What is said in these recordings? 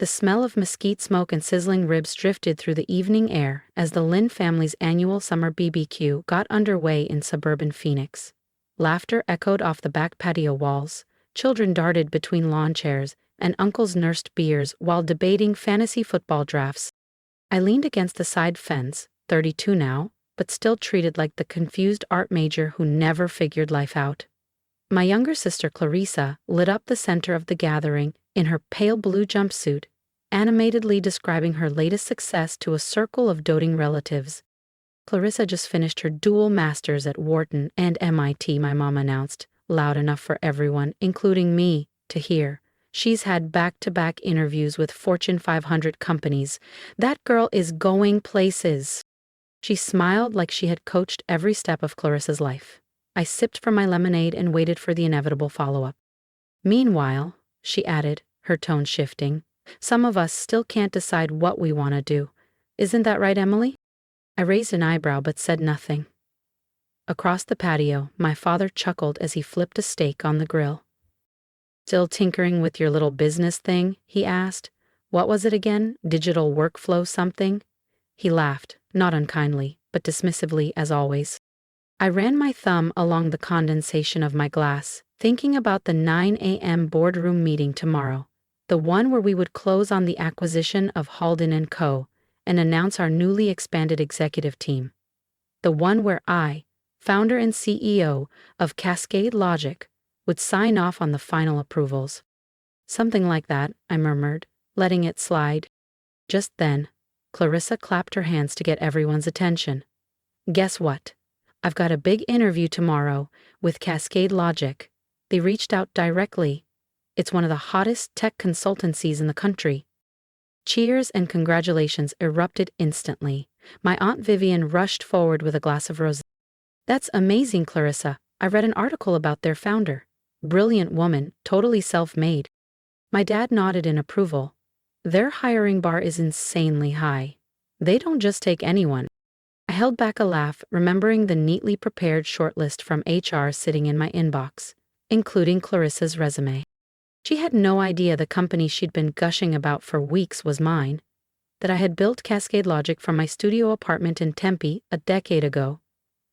The smell of mesquite smoke and sizzling ribs drifted through the evening air as the Lin family's annual summer BBQ got underway in suburban Phoenix. Laughter echoed off the back patio walls, children darted between lawn chairs, and uncles nursed beers while debating fantasy football drafts. I leaned against the side fence, 32 now, but still treated like the confused art major who never figured life out. My younger sister Clarissa lit up the center of the gathering in her pale blue jumpsuit, animatedly describing her latest success to a circle of doting relatives. Clarissa just finished her dual masters at Wharton and MIT, my mom announced, loud enough for everyone, including me, to hear. She's had back-to-back interviews with Fortune 500 companies. That girl is going places. She smiled like she had coached every step of Clarissa's life. I sipped from my lemonade and waited for the inevitable follow-up. Meanwhile, she added, her tone shifting, some of us still can't decide what we want to do. Isn't that right, Emily? I raised an eyebrow but said nothing. Across the patio, my father chuckled as he flipped a steak on the grill. Still tinkering with your little business thing? He asked. What was it again? Digital workflow something? He laughed, not unkindly, but dismissively as always. I ran my thumb along the condensation of my glass, thinking about the 9 a.m. boardroom meeting tomorrow, the one where we would close on the acquisition of Wharton & Co. and announce our newly expanded executive team. The one where I, founder and CEO of Cascade Logic, would sign off on the final approvals. Something like that, I murmured, letting it slide. Just then, Clarissa clapped her hands to get everyone's attention. Guess what? I've got a big interview tomorrow with Cascade Logic. They reached out directly. It's one of the hottest tech consultancies in the country. Cheers and congratulations erupted instantly. My Aunt Vivian rushed forward with a glass of rosé. That's amazing, Clarissa. I read an article about their founder. Brilliant woman, totally self-made. My dad nodded in approval. Their hiring bar is insanely high. They don't just take anyone. I held back a laugh, remembering the neatly prepared shortlist from HR sitting in my inbox, including Clarissa's resume. She had no idea the company she'd been gushing about for weeks was mine, that I had built Cascade Logic from my studio apartment in Tempe a decade ago,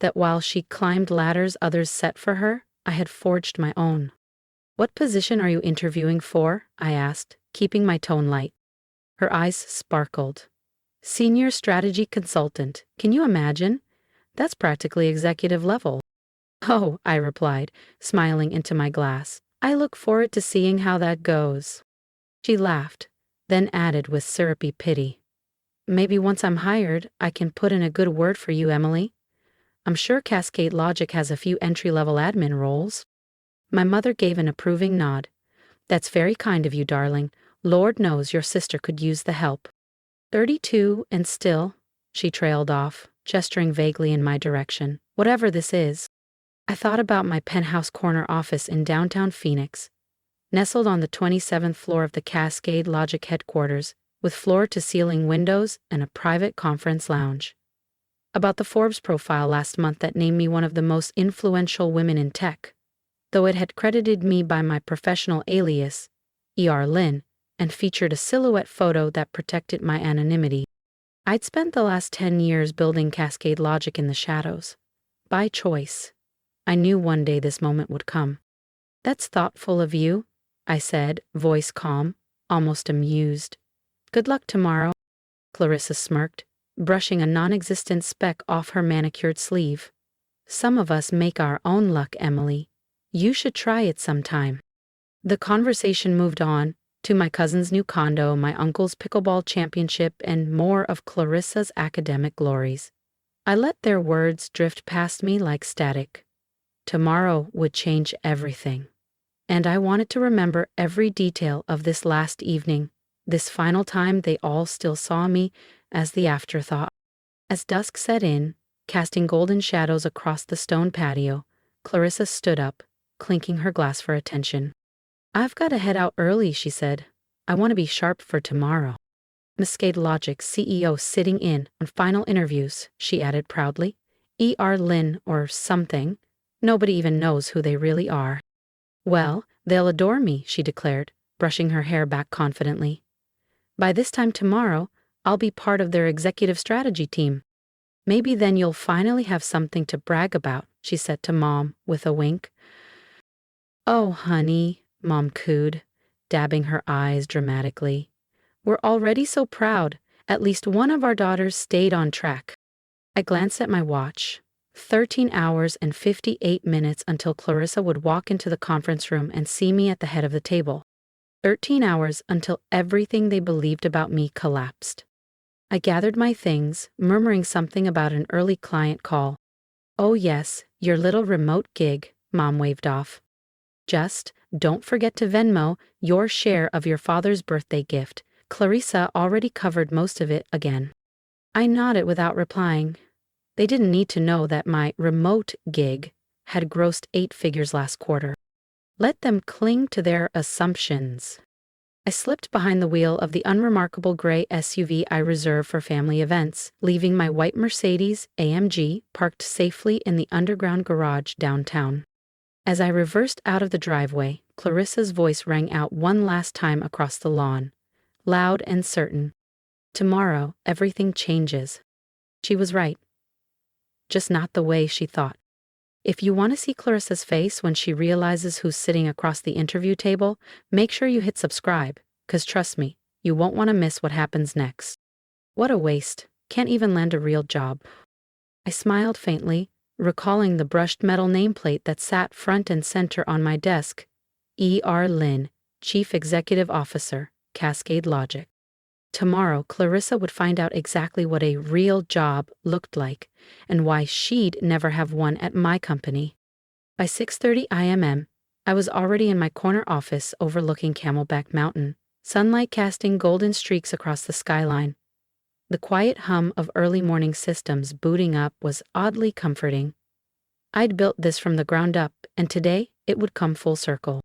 that while she climbed ladders others set for her, I had forged my own. What position are you interviewing for? I asked, keeping my tone light. Her eyes sparkled. Senior strategy consultant. Can you imagine? That's practically executive level. Oh, I replied, smiling into my glass. I look forward to seeing how that goes. She laughed, then added with syrupy pity. Maybe once I'm hired, I can put in a good word for you, Emily. I'm sure Cascade Logic has a few entry-level admin roles. My mother gave an approving nod. That's very kind of you, darling. Lord knows your sister could use the help. 32 and still, she trailed off, gesturing vaguely in my direction. Whatever this is. I thought about my penthouse corner office in downtown Phoenix, nestled on the 27th floor of the Cascade Logic headquarters, with floor-to-ceiling windows and a private conference lounge. About the Forbes profile last month that named me one of the most influential women in tech, though it had credited me by my professional alias, Lin, and featured a silhouette photo that protected my anonymity. I'd spent the last 10 years building Cascade Logic in the shadows. By choice. I knew one day this moment would come. That's thoughtful of you, I said, voice calm, almost amused. Good luck tomorrow, Clarissa smirked, brushing a non-existent speck off her manicured sleeve. Some of us make our own luck, Emily. You should try it sometime. The conversation moved on, to my cousin's new condo, my uncle's pickleball championship, and more of Clarissa's academic glories. I let their words drift past me like static. Tomorrow would change everything. And I wanted to remember every detail of this last evening, this final time they all still saw me as the afterthought. As dusk set in, casting golden shadows across the stone patio, Clarissa stood up, clinking her glass for attention. I've got to head out early, she said. I want to be sharp for tomorrow. Cascade Logic's CEO sitting in on final interviews, she added proudly. Lin or something. Nobody even knows who they really are. Well, they'll adore me, she declared, brushing her hair back confidently. By this time tomorrow, I'll be part of their executive strategy team. Maybe then you'll finally have something to brag about, she said to Mom with a wink. Oh, honey, Mom cooed, dabbing her eyes dramatically. We're already so proud. At least one of our daughters stayed on track. I glanced at my watch. 13 hours and 58 minutes until Clarissa would walk into the conference room and see me at the head of the table. 13 hours until everything they believed about me collapsed. I gathered my things, murmuring something about an early client call. Oh yes, your little remote gig, Mom waved off. Just, don't forget to Venmo your share of your father's birthday gift. Clarissa already covered most of it again. I nodded without replying. They didn't need to know that my remote gig had grossed 8 figures last quarter. Let them cling to their assumptions. I slipped behind the wheel of the unremarkable gray SUV I reserve for family events, leaving my white Mercedes AMG parked safely in the underground garage downtown. As I reversed out of the driveway, Clarissa's voice rang out one last time across the lawn, loud and certain. Tomorrow, everything changes. She was right. Just not the way she thought. If you want to see Clarissa's face when she realizes who's sitting across the interview table, make sure you hit subscribe, 'cause trust me, you won't want to miss what happens next. What a waste. Can't even land a real job. I smiled faintly, recalling the brushed metal nameplate that sat front and center on my desk. E.R. Lynn, Chief Executive Officer, Cascade Logic. Tomorrow, Clarissa would find out exactly what a real job looked like and why she'd never have one at my company. By 6:30 IMM, I was already in my corner office overlooking Camelback Mountain, sunlight casting golden streaks across the skyline. The quiet hum of early morning systems booting up was oddly comforting. I'd built this from the ground up, and today it would come full circle.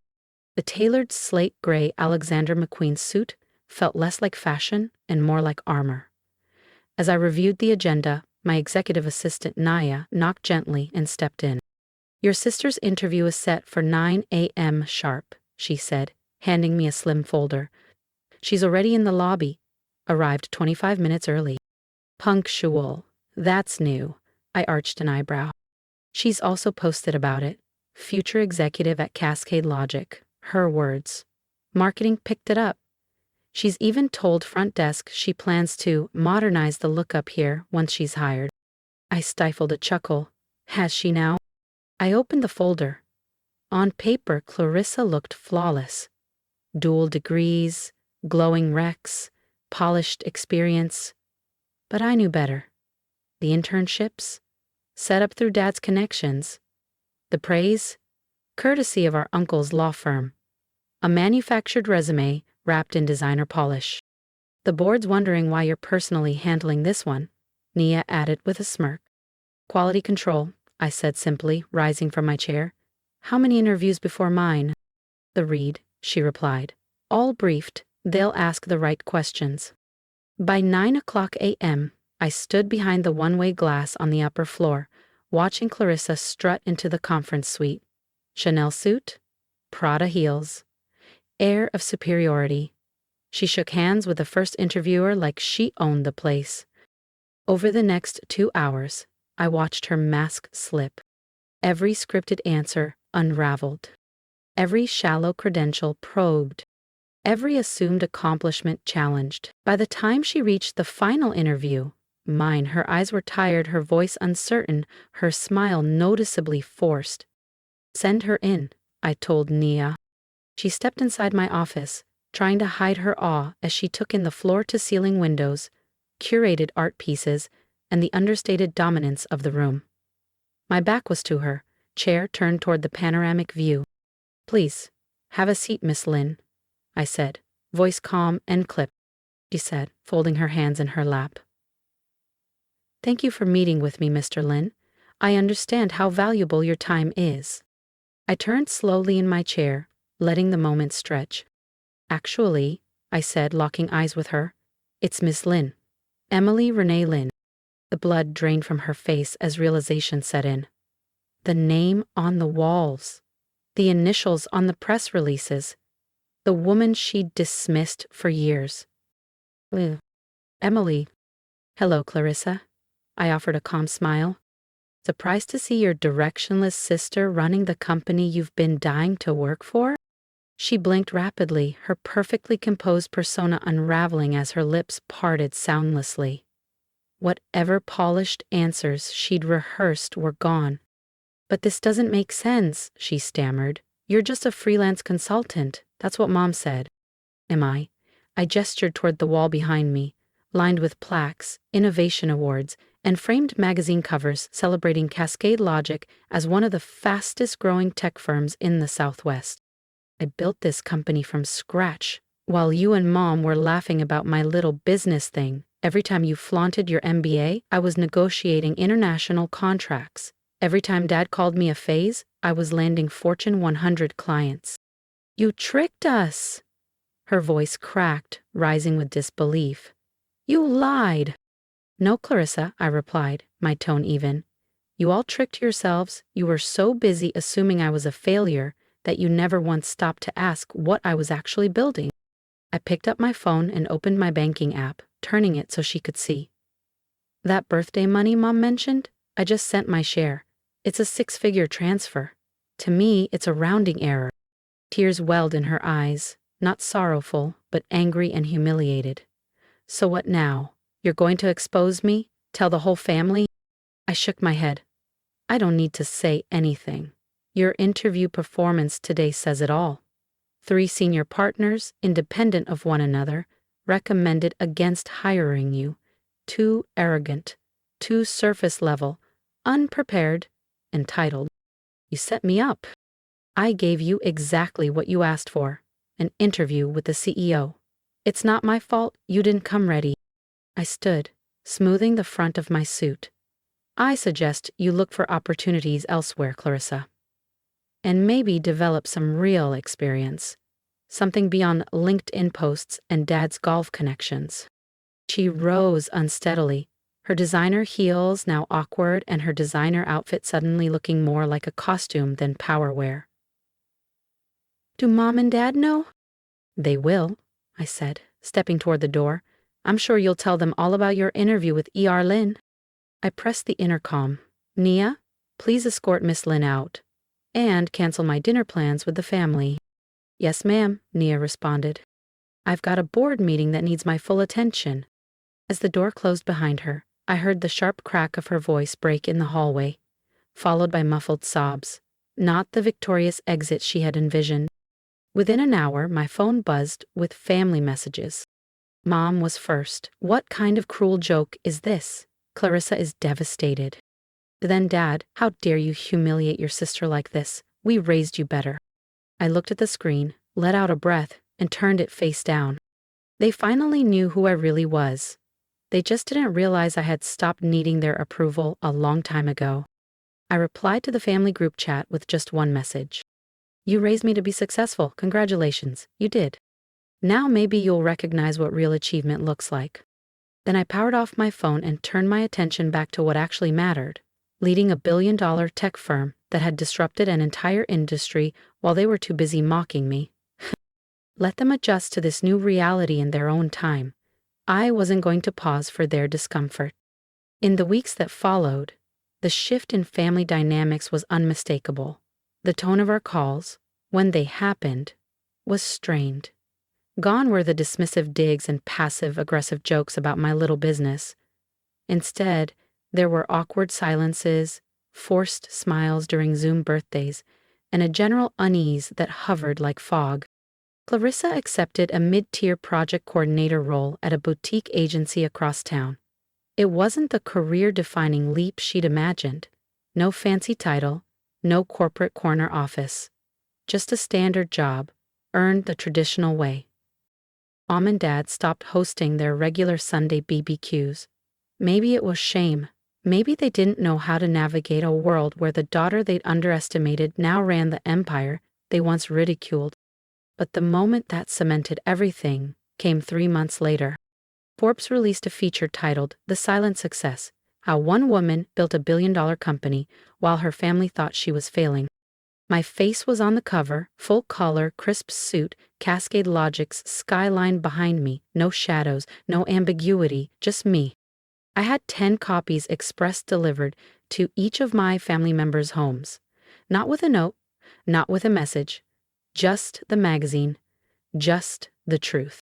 The tailored slate gray Alexander McQueen suit felt less like fashion and more like armor. As I reviewed the agenda, my executive assistant Naya knocked gently and stepped in. Your sister's interview is set for 9 a.m. sharp, she said, handing me a slim folder. She's already in the lobby. Arrived 25 minutes early. Punctual. That's new. I arched an eyebrow. She's also posted about it. Future executive at Cascade Logic. Her words. Marketing picked it up. She's even told front desk she plans to modernize the lookup here once she's hired. I stifled a chuckle. Has she now? I opened the folder. On paper, Clarissa looked flawless. Dual degrees, glowing recs, polished experience. But I knew better. The internships, set up through Dad's connections. The praise, courtesy of our uncle's law firm. A manufactured resume wrapped in designer polish. The board's wondering why you're personally handling this one, Nia added with a smirk. Quality control, I said simply, rising from my chair. How many interviews before mine? The read, she replied. All briefed, they'll ask the right questions. By 9 o'clock a.m., I stood behind the one-way glass on the upper floor, watching Clarissa strut into the conference suite. Chanel suit, Prada heels, air of superiority. She shook hands with the first interviewer like she owned the place. Over the next 2 hours, I watched her mask slip. Every scripted answer unraveled. Every shallow credential probed. Every assumed accomplishment challenged. By the time she reached the final interview, mine, her eyes were tired, her voice uncertain, her smile noticeably forced. Send her in, I told Nia. She stepped inside my office, trying to hide her awe as she took in the floor-to-ceiling windows, curated art pieces, and the understated dominance of the room. My back was to her, chair turned toward the panoramic view. Please, have a seat, Miss Lynn, I said, voice calm and clipped. She said, folding her hands in her lap. Thank you for meeting with me, Mr. Lynn. I understand how valuable your time is. I turned slowly in my chair, letting the moment stretch. Actually, I said, locking eyes with her, it's Miss Lynn. Emily Renee Lynn. The blood drained from her face as realization set in. The name on the walls. The initials on the press releases. The woman she'd dismissed for years. Ugh. Emily. Hello, Clarissa. I offered a calm smile. Surprised to see your directionless sister running the company you've been dying to work for? She blinked rapidly, her perfectly composed persona unraveling as her lips parted soundlessly. Whatever polished answers she'd rehearsed were gone. But this doesn't make sense, she stammered. You're just a freelance consultant. That's what Mom said. Am I? I gestured toward the wall behind me, lined with plaques, innovation awards, and framed magazine covers celebrating Cascade Logic as one of the fastest-growing tech firms in the Southwest. I built this company from scratch, while you and Mom were laughing about my little business thing. Every time you flaunted your MBA, I was negotiating international contracts. Every time Dad called me a phase, I was landing Fortune 100 clients. You tricked us! Her voice cracked, rising with disbelief. You lied! No, Clarissa, I replied, my tone even. You all tricked yourselves. You were so busy assuming I was a failure that you never once stopped to ask what I was actually building. I picked up my phone and opened my banking app, turning it so she could see. That birthday money Mom mentioned? I just sent my share. It's a 6-figure transfer. To me, it's a rounding error. Tears welled in her eyes, not sorrowful, but angry and humiliated. So what now? You're going to expose me? Tell the whole family? I shook my head. I don't need to say anything. Your interview performance today says it all. 3 senior partners, independent of one another, recommended against hiring you. Too arrogant, too surface level, unprepared, entitled. You set me up. I gave you exactly what you asked for, an interview with the CEO. It's not my fault you didn't come ready. I stood, smoothing the front of my suit. I suggest you look for opportunities elsewhere, Clarissa. And maybe develop some real experience. Something beyond LinkedIn posts and Dad's golf connections. She rose unsteadily, her designer heels now awkward and her designer outfit suddenly looking more like a costume than power wear. Do Mom and Dad know? They will, I said, stepping toward the door. I'm sure you'll tell them all about your interview with E.R. Lynn. I pressed the intercom. Nia, please escort Miss Lynn out. And cancel my dinner plans with the family. Yes, ma'am, Nia responded. I've got a board meeting that needs my full attention. As the door closed behind her, I heard the sharp crack of her voice break in the hallway, followed by muffled sobs. Not the victorious exit she had envisioned. Within an hour, my phone buzzed with family messages. Mom was first. What kind of cruel joke is this? Clarissa is devastated. Then Dad, how dare you humiliate your sister like this? We raised you better. I looked at the screen, let out a breath, and turned it face down. They finally knew who I really was. They just didn't realize I had stopped needing their approval a long time ago. I replied to the family group chat with just one message. You raised me to be successful. Congratulations. You did. Now maybe you'll recognize what real achievement looks like. Then I powered off my phone and turned my attention back to what actually mattered, leading a billion-dollar tech firm that had disrupted an entire industry while they were too busy mocking me. Let them adjust to this new reality in their own time. I wasn't going to pause for their discomfort. In the weeks that followed, the shift in family dynamics was unmistakable. The tone of our calls, when they happened, was strained. Gone were the dismissive digs and passive-aggressive jokes about my little business. Instead, there were awkward silences, forced smiles during Zoom birthdays, and a general unease that hovered like fog. Clarissa accepted a mid-tier project coordinator role at a boutique agency across town. It wasn't the career-defining leap she'd imagined. No fancy title, no corporate corner office. Just a standard job, earned the traditional way. Mom and Dad stopped hosting their regular Sunday BBQs. Maybe it was shame. Maybe they didn't know how to navigate a world where the daughter they'd underestimated now ran the empire they once ridiculed. But the moment that cemented everything came 3 months later. Forbes released a feature titled The Silent Success: How One Woman Built a Billion-Dollar Company While Her Family Thought She Was Failing. My face was on the cover, full color, crisp suit, Cascade Logic's skyline behind me, no shadows, no ambiguity, just me. I had 10 copies express delivered to each of my family members' homes. Not with a note, not with a message, just the magazine, just the truth.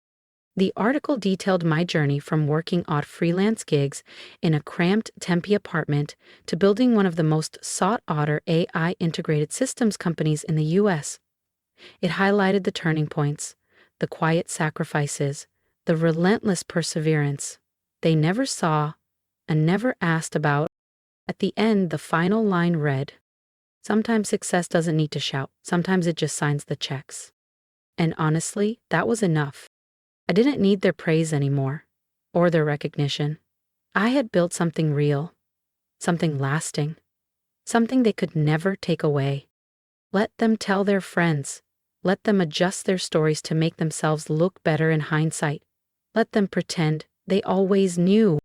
The article detailed my journey from working odd freelance gigs in a cramped Tempe apartment to building one of the most sought-after AI-integrated systems companies in the U.S. It highlighted the turning points, the quiet sacrifices, the relentless perseverance they never saw and never asked about. At the end, the final line read, "Sometimes success doesn't need to shout, sometimes it just signs the checks." And honestly, that was enough. I didn't need their praise anymore, or their recognition. I had built something real, something lasting, something they could never take away. Let them tell their friends. Let them adjust their stories to make themselves look better in hindsight. Let them pretend they always knew.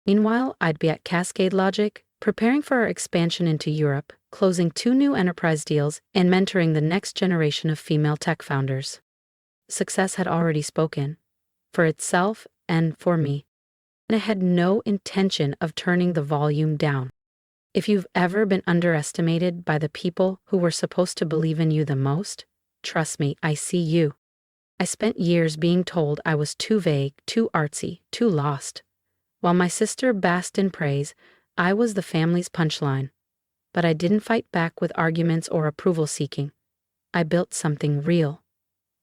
Meanwhile, I'd be at Cascade Logic, preparing for our expansion into Europe, closing 2 new enterprise deals, and mentoring the next generation of female tech founders. Success had already spoken, for itself and for me, and I had no intention of turning the volume down. If you've ever been underestimated by the people who were supposed to believe in you the most, trust me, I see you. I spent years being told I was too vague, too artsy, too lost. While my sister basked in praise, I was the family's punchline. But I didn't fight back with arguments or approval seeking. I built something real.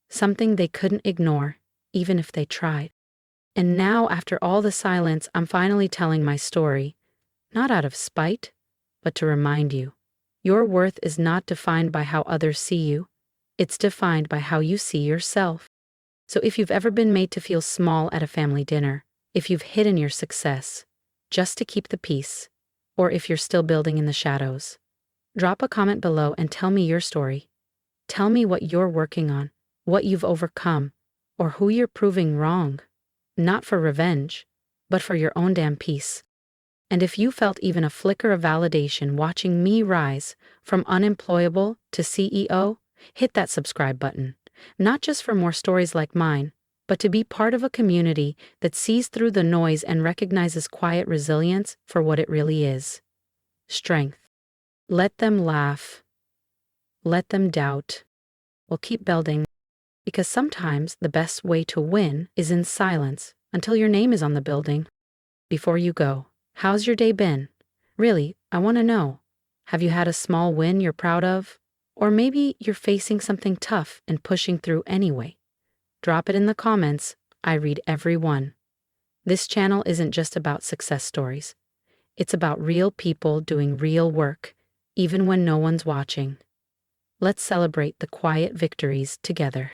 Something they couldn't ignore, even if they tried. And now, after all the silence, I'm finally telling my story, not out of spite, but to remind you, your worth is not defined by how others see you. It's defined by how you see yourself. So if you've ever been made to feel small at a family dinner, if you've hidden your success just to keep the peace, or if you're still building in the shadows, drop a comment below and tell me your story. Tell me what you're working on, what you've overcome, or who you're proving wrong. Not for revenge, but for your own damn peace. And if you felt even a flicker of validation watching me rise from unemployable to CEO, hit that subscribe button, not just for more stories like mine, but to be part of a community that sees through the noise and recognizes quiet resilience for what it really is. Strength. Let them laugh. Let them doubt. We'll keep building, because sometimes the best way to win is in silence until your name is on the building. Before you go, how's your day been? Really, I want to know. Have you had a small win you're proud of? Or maybe you're facing something tough and pushing through anyway. Drop it in the comments. I read every one. This channel isn't just about success stories. It's about real people doing real work, even when no one's watching. Let's celebrate the quiet victories together.